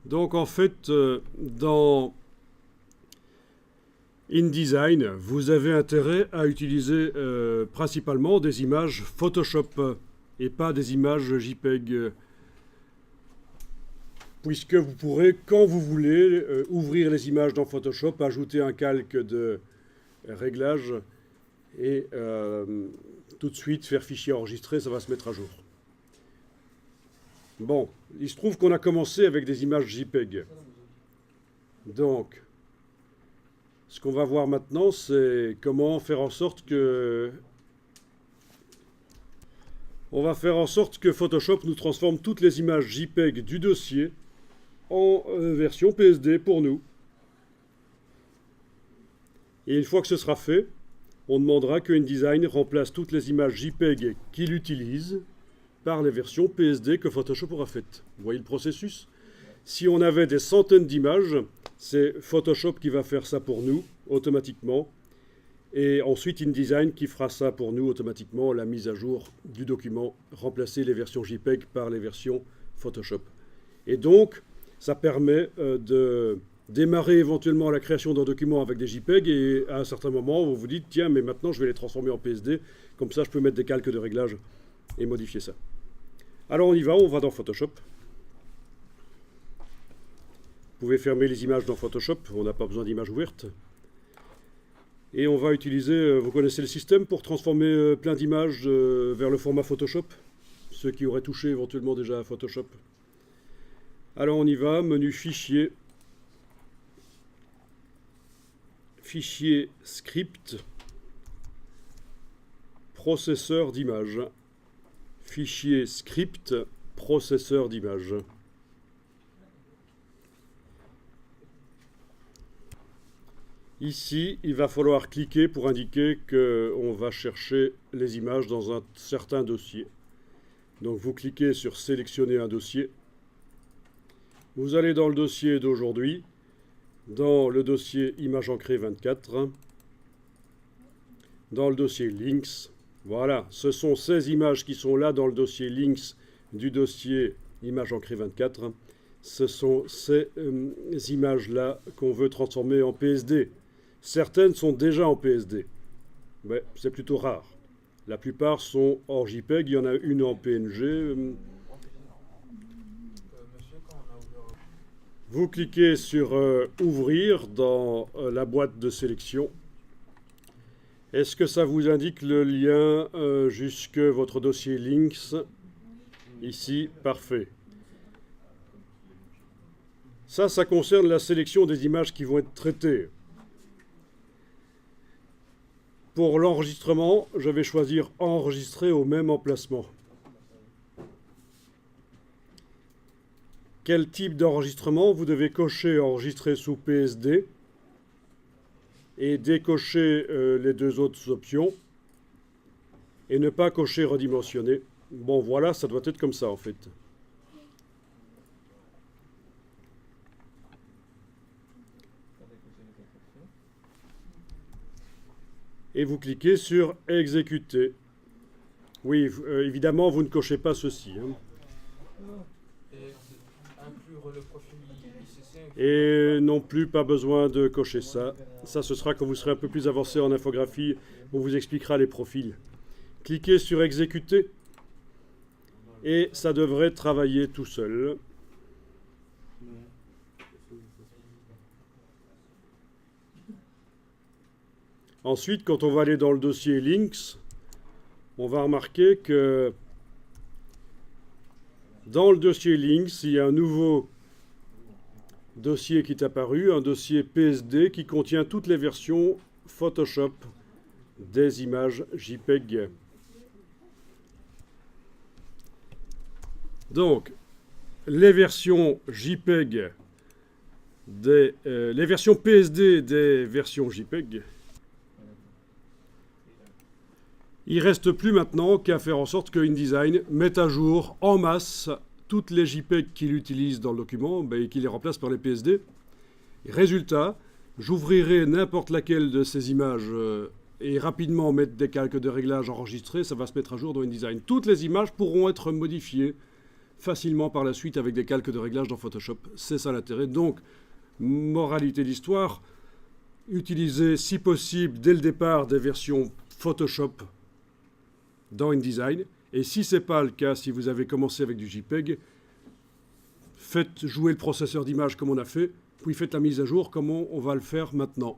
Donc en fait, dans InDesign, vous avez intérêt à utiliser principalement des images Photoshop et pas des images JPEG, puisque vous pourrez, quand vous voulez, ouvrir les images dans Photoshop, ajouter un calque de réglage et tout de suite faire fichier enregistré, ça va se mettre à jour. Bon, il se trouve qu'on a commencé avec des images JPEG. Donc, ce qu'on va voir maintenant, c'est comment faire en sorte que... On va faire en sorte que Photoshop nous transforme toutes les images JPEG du dossier en version PSD pour nous. Et une fois que ce sera fait, on demandera que InDesign remplace toutes les images JPEG qu'il utilise par les versions PSD que Photoshop aura faites. Vous voyez le processus? Si on avait des centaines d'images, c'est Photoshop qui va faire ça pour nous, automatiquement. Et ensuite InDesign qui fera ça pour nous, automatiquement, la mise à jour du document, remplacer les versions JPEG par les versions Photoshop. Et donc, ça permet de démarrer éventuellement la création d'un document avec des JPEG et à un certain moment, vous vous dites, tiens, mais maintenant, je vais les transformer en PSD. Comme ça, je peux mettre des calques de réglage et modifier ça. Alors, on va dans Photoshop. Vous pouvez fermer les images dans Photoshop, on n'a pas besoin d'images ouvertes. Et on va utiliser, vous connaissez le système pour transformer plein d'images vers le format Photoshop, ceux qui auraient touché éventuellement déjà à Photoshop. Alors on y va, menu Fichier, Fichier Script, Processeur d'images. Fichier Script, Processeur d'images. Ici, il va falloir cliquer pour indiquer qu'on va chercher les images dans un certain dossier. Donc vous cliquez sur Sélectionner un dossier. Vous allez dans le dossier d'aujourd'hui, dans le dossier Images ancrées 24, dans le dossier Links. Voilà, ce sont ces images qui sont là dans le dossier Links du dossier Images ancrées 24. Ce sont ces images-là qu'on veut transformer en PSD. Certaines sont déjà en PSD, mais c'est plutôt rare. La plupart sont en JPEG, il y en a une en PNG. Vous cliquez sur Ouvrir dans la boîte de sélection. Est-ce que ça vous indique le lien jusque votre dossier Links? Ici, parfait. Ça concerne la sélection des images qui vont être traitées. Pour l'enregistrement, je vais choisir Enregistrer au même emplacement. Quel type d'enregistrement? Vous devez cocher Enregistrer sous PSD et décocher les deux autres options et ne pas cocher Redimensionner. Bon, voilà, ça doit être comme ça en fait. Et vous cliquez sur Exécuter. Oui, évidemment, vous ne cochez pas ceci. Hein. Et non plus, pas besoin de cocher ça. Ça, ce sera quand vous serez un peu plus avancé en infographie. On vous expliquera les profils. Cliquez sur Exécuter. Et ça devrait travailler tout seul. Ensuite, quand on va aller dans le dossier Links, on va remarquer que dans le dossier Links, il y a un nouveau dossier qui est apparu, un dossier PSD qui contient toutes les versions Photoshop des images JPEG. Donc, les versions JPEG, les versions PSD des versions JPEG, il ne reste plus maintenant qu'à faire en sorte que InDesign mette à jour en masse toutes les JPEG qu'il utilise dans le document et qu'il les remplace par les PSD. Résultat, j'ouvrirai n'importe laquelle de ces images et rapidement mettre des calques de réglage enregistrés, ça va se mettre à jour dans InDesign. Toutes les images pourront être modifiées facilement par la suite avec des calques de réglage dans Photoshop. C'est ça l'intérêt. Donc, moralité d'histoire, utilisez si possible dès le départ des versions Photoshop dans InDesign. Et si ce n'est pas le cas, si vous avez commencé avec du JPEG, faites jouer le processeur d'image comme on a fait, puis faites la mise à jour comme on va le faire maintenant.